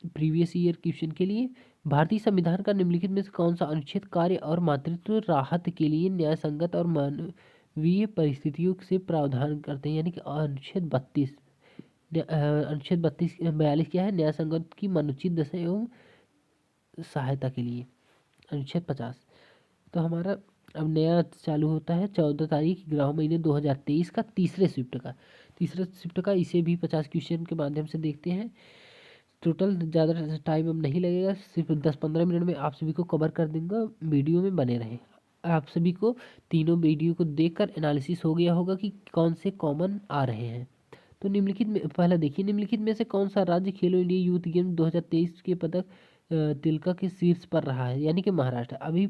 Speaker 1: प्रीवियस ईयर क्वेश्चन के लिए, भारतीय संविधान का निम्नलिखित में से कौन सा अनुच्छेद कार्य और मातृत्व राहत के लिए न्याय संगत और मानवीय परिस्थितियों से प्रावधान करते हैं, यानी कि अनुच्छेद 32। अनुच्छेद 42 क्या है, न्याय संगत की मानुचित दशा एवं सहायता के लिए। अनुच्छेद 50। तो हमारा अब नया चालू होता है 14 तारीख 11 महीने 2023 का तीसरे शिफ्ट का इसे भी 50 क्वेश्चन के माध्यम से देखते हैं। टोटल ज़्यादा टाइम अब नहीं लगेगा, सिर्फ 10-15 मिनट में आप सभी को कवर कर दूंगा। वीडियो में बने रहें। आप सभी को तीनों वीडियो को देखकर एनालिसिस हो गया होगा कि कौन से कॉमन आ रहे हैं। तो निम्नलिखित में पहला देखिए, निम्नलिखित में से कौन सा राज्य खेलो इंडिया यूथ गेम 2023 के पदक तिलका के शीर्ष पर रहा है, यानी कि महाराष्ट्र। अभी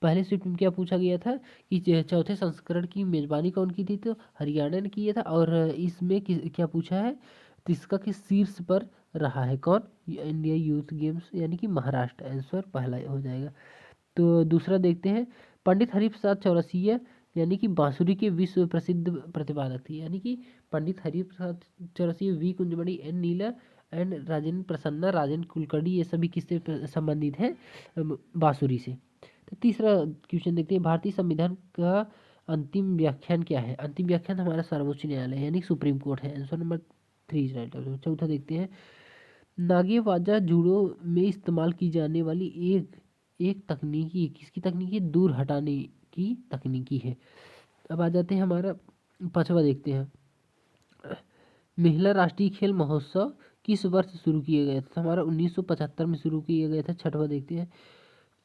Speaker 1: पहले शिफ्ट में क्या पूछा गया था कि चौथे संस्करण की मेजबानी कौन की थी, तो हरियाणा ने किया था। और इसमें क्या पूछा है, तिलका के शीर्ष पर रहा है कौन, इंडिया यूथ गेम्स, यानी कि महाराष्ट्र। आंसर पहला हो जाएगा। तो दूसरा देखते हैं। पंडित हरिप्रसाद चौरसिया, यानी कि बांसुरी के विश्व प्रसिद्ध प्रतिपादक थे, यानी कि Pandit Hariprasad Chaurasia, V Kunjamani, N Neela and Rajendra Prasanna, Rajendra Kulkarni, ये सभी किससे संबंधित हैं, बांसुरी से। तो तीसरा क्वेश्चन देखते हैं। भारतीय संविधान का अंतिम व्याख्यान क्या है। अंतिम व्याख्यान हमारा सर्वोच्च न्यायालय, यानी सुप्रीम कोर्ट है। Answer number 3 right. चौथा देखते हैं। नागेवाजा जूडो में इस्तेमाल की जाने वाली एक तकनीकी, किसकी तकनीकी, दूर हटाने की तकनीकी है। अब आ जाते हैं हमारा 5वां देखते हैं। महिला राष्ट्रीय खेल महोत्सव किस वर्ष शुरू किया गया था। हमारा 1975 में शुरू किया गया था। 6वां देखते हैं।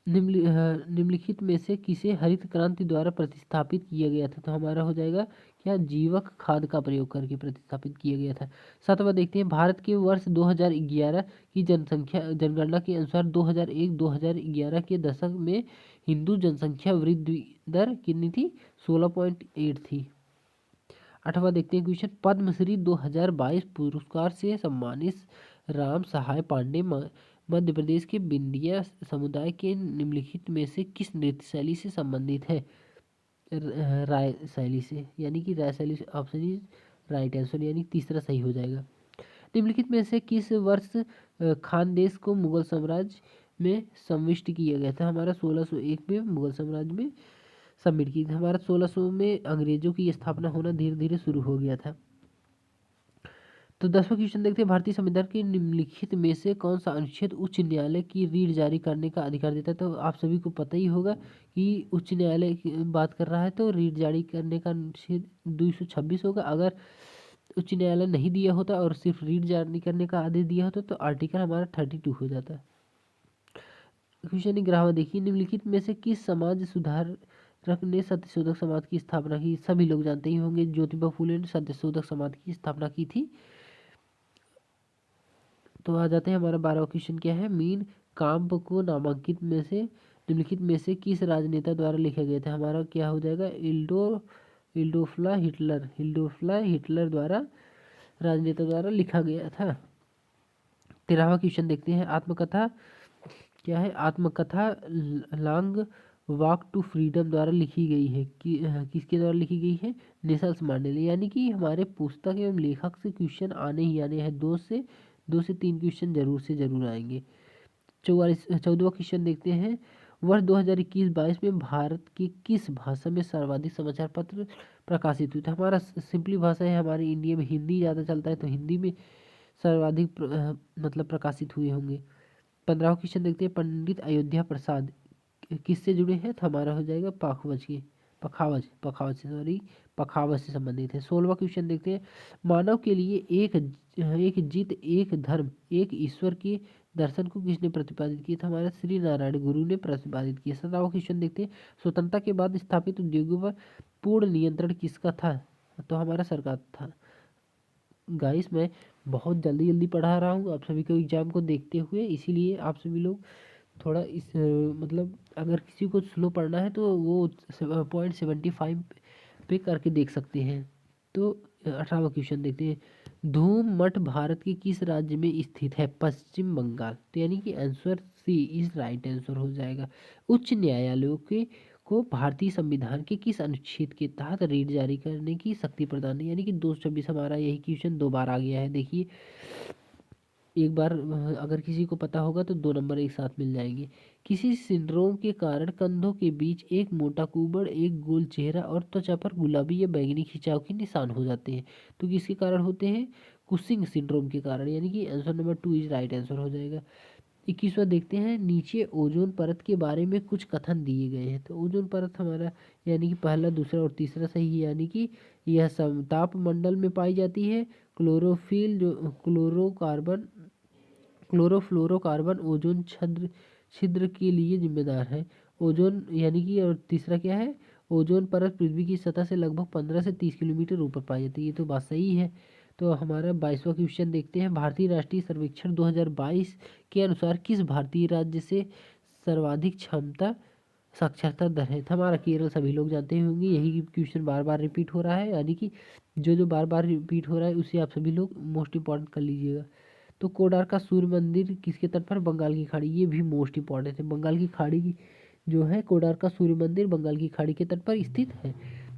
Speaker 1: निम्नलिखित में से किसे हरित क्रांति द्वारा प्रतिस्थापित किया गया था, तो हमारा हो जाएगा क्या, जीवक खाद का प्रयोग करके प्रतिस्थापित किया गया था। 7वां देखते हैं। भारत के वर्ष 2011 की जनगणना के अनुसार 2001-2011 के दशक में हिंदू जनसंख्या वृद्धि दर कितनी थी, 16.8 थी। 8वां देखते हैं क्वेश्चन। पद्मश्री 2022 पुरस्कार से सम्मानित राम सहाय पांडे मध्य प्रदेश के बिंदिया समुदाय के निम्नलिखित में से किस नृत्य शैली से संबंधित है। राय शैली से, यानी कि राय शैली ऑप्शन इज राइट आंसर, यानी तीसरा सही हो जाएगा। निम्नलिखित में से किस वर्ष खानदेश को मुगल साम्राज्य में समाविष्ट किया गया था? हमारा 1601 में मुगल साम्राज्य में सबमिट की थी। हमारा 1600 में अंग्रेजों की स्थापना होना धीरे धीरे शुरू हो गया था। तो 10वां क्वेश्चन देखते हैं, भारतीय संविधान के निम्नलिखित में से कौन सा अनुच्छेद उच्च न्यायालय की रीट जारी करने का अधिकार देता है? तो आप सभी को पता ही होगा कि उच्च न्यायालय की बात कर रहा है तो रीट जारी करने का अनुच्छेद 226 होगा। अगर उच्च न्यायालय नहीं दिया होता और सिर्फ रीट जारी करने का आदेश दिया होता तो आर्टिकल हमारा 32 हो जाता। क्वेश्चन 11वां देखिए, निम्नलिखित में से किस समाज सुधारक ने सत्यशोधक समाज की स्थापना की? सभी लोग जानते ही होंगे, ज्योतिबा फुले ने सत्यशोधक समाज की स्थापना की थी। तो आ जाते हैं, हमारा 12वां क्वेश्चन क्या है, मीन काम्प को नामांकित में से निम्नलिखित में से किस राजनेता द्वारा लिखा गया था? हमारा क्या हो जाएगा, हिल्डोफ्ला हिटलर द्वारा, राजनेता द्वारा लिखा गया था। 13वां क्वेश्चन देखते हैं, आत्मकथा क्या है? आत्मकथा लॉन्ग वॉक टू फ्रीडम द्वारा लिखी गई है कि किसके द्वारा लिखी गई है? Nelson Mandela. यानी कि हमारे पुस्तक एवं लेखक से क्वेश्चन आने ही आने हैं, दो से तीन क्वेश्चन जरूर से जरूर आएंगे। 14वां क्वेश्चन देखते हैं, वर्ष 2021-22 में भारत की किस भाषा में सर्वाधिक समाचार पत्र प्रकाशित हुए थे? हमारा सिंपली भाषा है, हमारे इंडिया में हिंदी ज़्यादा चलता है तो हिंदी में सर्वाधिक मतलब प्रकाशित हुए होंगे। 15वां क्वेश्चन देखते हैं, पंडित अयोध्या प्रसाद किससे जुड़े हैं? तो हमारा हो जाएगा पखावज से संबंधित है। 16वां क्वेश्चन देखते हैं, मानव के लिए एक जित, एक धर्म, एक ईश्वर के दर्शन को किसने प्रतिपादित किया था? हमारा श्री नारायण गुरु ने प्रतिपादित किया। 17वां क्वेश्चन देखते हैं, स्वतंत्रता के बाद स्थापित उद्योगों पर पूर्ण नियंत्रण किसका था? तो हमारा सरकार था। गाइस मैं बहुत जल्दी जल्दी पढ़ा रहा हूँ आप सभी को एग्जाम को देखते हुए, इसीलिए आप सभी लोग थोड़ा इस मतलब अगर किसी को स्लो पढ़ना है तो वो 0.75 पे करके देख सकते हैं। तो 18वां क्वेश्चन देखते हैं, धूम मठ भारत के किस राज्य में स्थित है? पश्चिम बंगाल। तो यानी कि answer c is right answer हो जाएगा। उच्च न्यायालयों के को भारतीय संविधान के किस अनुच्छेद के तहत रीट जारी करने की शक्ति प्रदान है? यानी कि 226। हमारा यही क्वेश्चन 2 बार आ गया है। देखिए एक बार अगर किसी को पता होगा तो 2 नंबर एक साथ मिल जाएंगे। किसी सिंड्रोम के कारण कंधों के बीच एक मोटा कुबड़, एक गोल चेहरा और त्वचा पर गुलाबी या बैंगनी खिंचाव के निशान हो जाते हैं। तो किसके कारण होते हैं? कुशिंग सिंड्रोम के कारण, यानी कि answer number 2 is right answer हो जाएगा। 21वां देखते हैं, नीचे ओजोन परत के बारे में कुछ कथन दिए गए हैं। तो ओजोन परत हमारा यानी कि पहला, दूसरा और तीसरा सही है, यानी कि यह समताप मंडल में पाई जाती है। क्लोरोफिल जो क्लोरोफ्लोरोकार्बन ओजोन छिद्र के लिए जिम्मेदार है। ओजोन यानी कि, और तीसरा क्या है, ओजोन परत पृथ्वी की सतह से लगभग 15 से 30 किलोमीटर ऊपर पाई जाती है। ये तो बात सही है। तो हमारा 22वां क्वेश्चन देखते हैं, भारतीय राष्ट्रीय सर्वेक्षण 2022 के अनुसार किस भारतीय राज्य से सर्वाधिक क्षमता साक्षरता दर है? तो हमारा केरल, सभी लोग जानते होंगे, यही क्वेश्चन बार बार रिपीट हो रहा है, यानी कि जो जो बार बार रिपीट हो रहा है उसे आप सभी लोग मोस्ट इंपॉर्टेंट कर लीजिएगा। तो कोडार का सूर्य मंदिर किसके तट पर? बंगाल की खाड़ी। ये भी मोस्ट इंपॉर्टेंट है, बंगाल की खाड़ी की जो है कोडार का सूर्य मंदिर बंगाल की खाड़ी के तट पर स्थित है।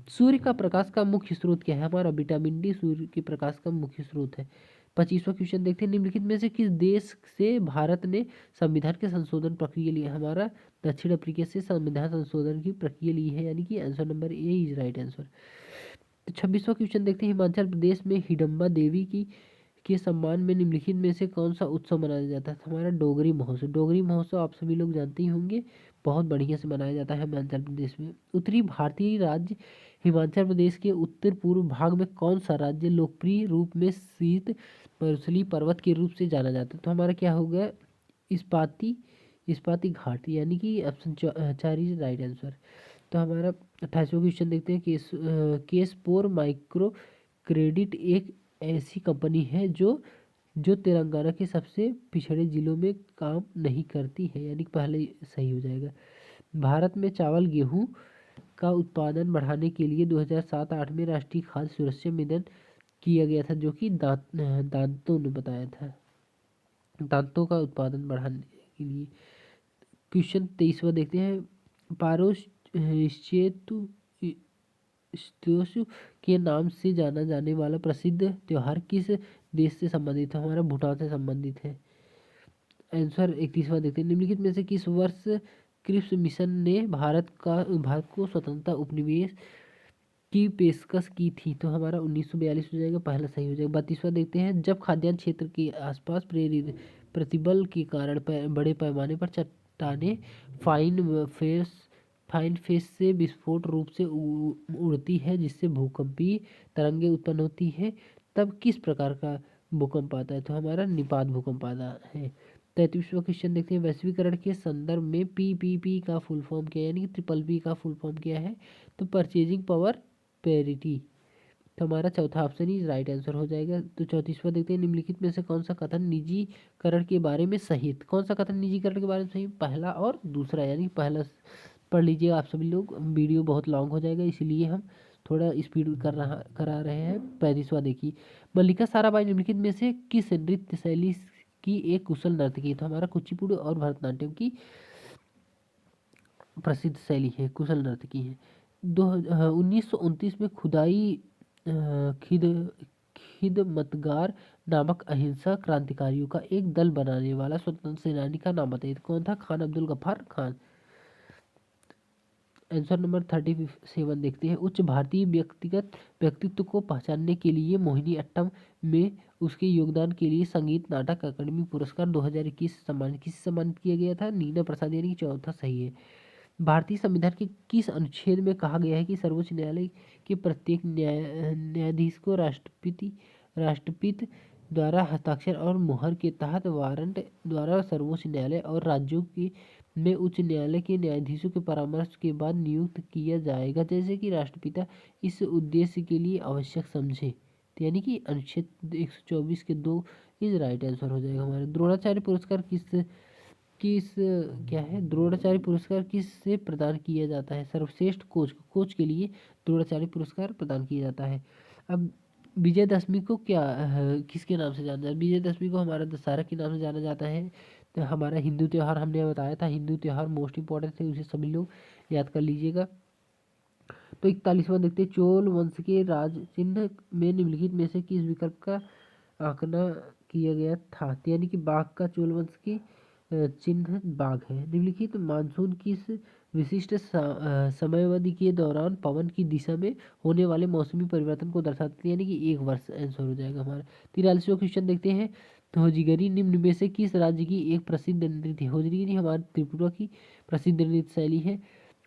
Speaker 1: सूर्य का प्रकाश का मुख्य स्रोत क्या है? हमारा विटामिन डी सूर्य के प्रकाश का मुख्य स्रोत है। 25वां क्वेश्चन देखते हैं, निम्नलिखित में से किस देश से भारत ने संविधान के संशोधन प्रक्रिया ली है? हमारा दक्षिण अफ्रीका से संविधान संशोधन की प्रक्रिया ली है, यानी कि answer number A is right answer. तो 26वां क्वेश्चन देखते हैं, हिमाचल प्रदेश में हिडम्बा देवी की के सम्मान में निम्नलिखित में से कौन सा उत्सव मनाया जाता है? हमारा डोगरी महोत्सव। डोगरी महोत्सव आप सभी लोग जानते ही होंगे, बहुत बढ़िया से मनाया जाता है हिमाचल प्रदेश में। उत्तरी भारतीय राज्य हिमाचल प्रदेश के उत्तर पूर्व भाग में कौन सा राज्य लोकप्रिय रूप में शीत मरुस्थलीय पर्वत के रूप से जाना जाता है? तो हमारा क्या हो गया, इस्पाती इस्पाती घाट, यानी कि ऑप्शन 4 इज राइट आंसर। तो हमारा 28वां क्वेश्चन देखते हैं, केसपोर माइक्रो क्रेडिट एक ऐसी कंपनी है जो जो तेलंगाना के सबसे पिछड़े जिलों में काम नहीं करती है, यानी कि पहले सही हो जाएगा। भारत में चावल गेहूं का उत्पादन बढ़ाने के लिए 2007-8 में राष्ट्रीय खाद्य सुरक्षा मिशन किया गया था, जो कि दांतों ने बताया था, दांतों का उत्पादन बढ़ाने के लिए। क्वेश्चन 23वां देखते हैं, पारोशेतु त्योस के नाम से जाना जाने वाला प्रसिद्ध त्योहार किस देश से संबंधित है? हमारा भूटान से संबंधित है। आंसर 31वां देखते हैं, निम्नलिखित में से किस वर्ष क्रिप्स मिशन ने भारत को स्वतंत्रता उपनिवेश की पेशकश की थी? तो हमारा 1942 हो जाएगा, पहला सही हो जाएगा। 32वां देखते हैं, जब खाद्यान्न क्षेत्र के आसपास प्रेरित प्रतिबल के कारण बड़े पैमाने पर चट्टानें फाइन फेस से विस्फोट रूप से उड़ती है जिससे भूकंपीय तरंगे उत्पन्न होती है, तब किस प्रकार का भूकंप आता है? तो हमारा निपात भूकंप आता है। 33वां क्वेश्चन देखते हैं, वैश्वीकरण के संदर्भ में पीपीपी का फुल फॉर्म क्या है, यानी कि ट्रिपल पी का फुल फॉर्म क्या है? तो परचेजिंग पावर पेरिटी। तो हमारा चौथा ऑप्शन ही राइट आंसर हो जाएगा। तो 34वां देखते हैं, निम्नलिखित में से कौन सा कथन निजीकरण के बारे में सही है? कौन सा कथन निजीकरण के बारे में सही? पहला और दूसरा, यानी पहला पढ़ लीजिए आप सभी लोग, वीडियो बहुत लॉन्ग हो जाएगा इसीलिए हम थोड़ा स्पीड करा रहे हैं। 35वां देखिए, मल्लिका साराभाई निम्नलिखित में से किस नृत्य शैली की एक कुशल नर्तकी है? तो हमारा कुचिपुड़ी और भरतनाट्यम की प्रसिद्ध शैली है, कुशल नर्तकी है। 1929 में खुदाई खिद खिदमतगार नामक अहिंसा क्रांतिकारियों का एक दल बनाने वाला स्वतंत्र सेनानी का नाम बताइए। कौन था? खान अब्दुल गफ्फार खान। आंसर नंबर 37 देखते हैं, उच्च भारतीय व्यक्तित्व को पहचानने के लिए मोहिनी अट्टम में उसके योगदान के लिए संगीत नाटक अकादमी पुरस्कार 2021 सम्मानित किया गया था? नीना प्रसाद, यानी कि चौथा सही है। भारतीय संविधान के किस अनुच्छेद में कहा गया है कि सर्वोच्च न्यायालय के प्रत्येक न्यायाधीश को राष्ट्रपति द्वारा हस्ताक्षर और मुहर के तहत वारंट द्वारा सर्वोच्च न्यायालय और राज्यों की में उच्च न्यायालय के न्यायाधीशों के परामर्श के बाद नियुक्त किया जाएगा, जैसे कि राष्ट्रपिता इस उद्देश्य के लिए आवश्यक समझे? तो यानी कि अनुच्छेद 124 के 2 इज राइट आंसर हो जाएगा हमारा। द्रोणाचार्य पुरस्कार किस क्या है? द्रोणाचार्य पुरस्कार किससे प्रदान किया जाता है? सर्वश्रेष्ठ कोच के लिए द्रोणाचार्य पुरस्कार प्रदान किया जाता है। अब विजयदशमी को किसके नाम से जाना जाता है? विजयदशमी को हमारा दशहरा के नाम से जाना जाता है। तो हमारा हिंदू त्यौहार हमने बताया था, हिंदू त्यौहार मोस्ट इंपॉर्टेंट है, उसे सभी लोग याद कर लीजिएगा। तो 41वां देखते हैं, चोल वंश के राज चिन्ह में निम्नलिखित में से किस विकल्प का आंकना किया गया था? यानी कि बाघ का चोल वंश की चिन्ह बाघ है। निम्नलिखित मानसून किस विशिष्ट समयावधि के दौरान पवन की दिशा में होने वाले मौसमी परिवर्तन को दर्शाते हैं? यानी कि एक वर्ष आंसर हो जाएगा हमारा। 43वां क्वेश्चन देखते हैं, होजिगरी निम्न में से किस राज्य की एक प्रसिद्ध नृत्य? होजिगरी हमारे त्रिपुरा की प्रसिद्ध नृत्य शैली है।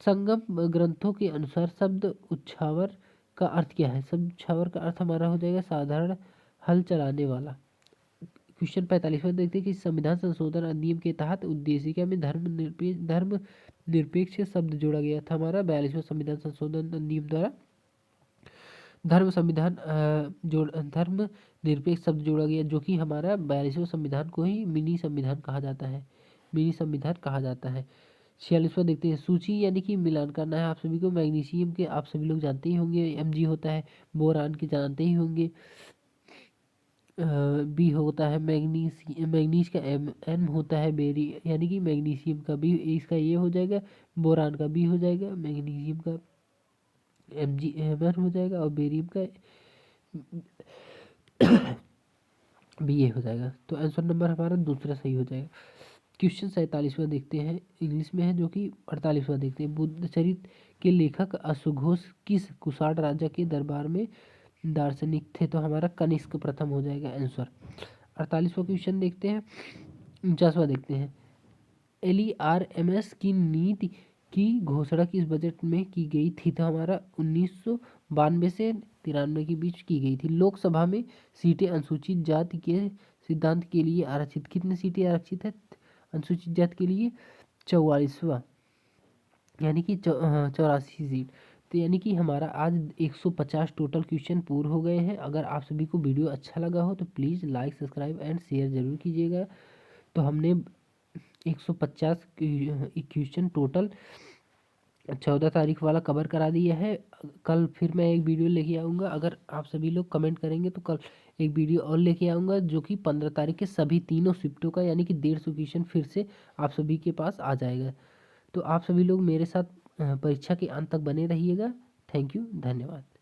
Speaker 1: संगम ग्रंथों के अनुसार शब्द उछावर का अर्थ क्या है? शब्द उछावर का अर्थ हमारा हो जाएगा साधारण हल चलाने वाला। क्वेश्चन 45वां देखते हैं कि संविधान संशोधन अधिनियम के तहत उद्देशिका में धर्म निरपेक्ष शब्द जोड़ा गया था? हमारा 42वां संविधान संशोधन अधिनियम द्वारा धर्म निरपेक्ष शब्द जोड़ा गया, जो कि हमारा 42वां संविधान को ही मिनी संविधान कहा जाता है। मिनी संविधान कहा जाता है। 46वां देखते हैं, सूची यानी कि मिलान करना है आप सभी को। मैग्नीशियम के आप सभी लोग जानते ही होंगे, Mg होता है। बोरान के जानते ही होंगे, बी होता है। मैग्नीज का एम होता है। बेरी यानी कि मैग्नीशियम का बी, इसका ये हो जाएगा। बोरान का बी हो जाएगा। मैग्नीशियम का Mg हो जाएगा और बेरियम का बी ए हो जाएगा। तो आंसर नंबर हमारा दूसरा सही हो जाएगा। क्वेश्चन 47वां देखते हैं, इंग्लिश में है, जो कि 48वां देखते हैं, बुद्ध चरित्र के लेखक अश्वघोष किस कुषाण राजा के दरबार में दार्शनिक थे? तो हमारा कनिष्क प्रथम हो जाएगा आंसर। 48वां क्वेश्चन देखते हैं, 49वां देखते हैं, LERMS की नीति की घोषणा किस बजट में की गई थी? तो हमारा 1992 से 93 के बीच की गई थी। लोकसभा में सीटें अनुसूचित जाति के सिद्धांत के लिए आरक्षित, कितनी सीटें आरक्षित है अनुसूचित जाति के लिए? 44वां, यानी कि 84 सीट। तो यानी कि हमारा आज 150 टोटल क्वेश्चन पूरे हो गए हैं। अगर आप सभी को वीडियो अच्छा लगा हो तो please like, subscribe and share ज़रूर कीजिएगा। तो हमने 150 क्वेश्चन टोटल 14 तारीख वाला कवर करा दिया है। कल फिर मैं एक वीडियो लेके आऊँगा, अगर आप सभी लोग कमेंट करेंगे तो कल एक वीडियो और लेके आऊँगा, जो कि 15 तारीख के सभी तीनों शिफ्टों का, यानी कि 150 क्वेश्चन फिर से आप सभी के पास आ जाएगा। तो आप सभी लोग मेरे साथ परीक्षा के अंत तक बने रहिएगा। थैंक यू, धन्यवाद।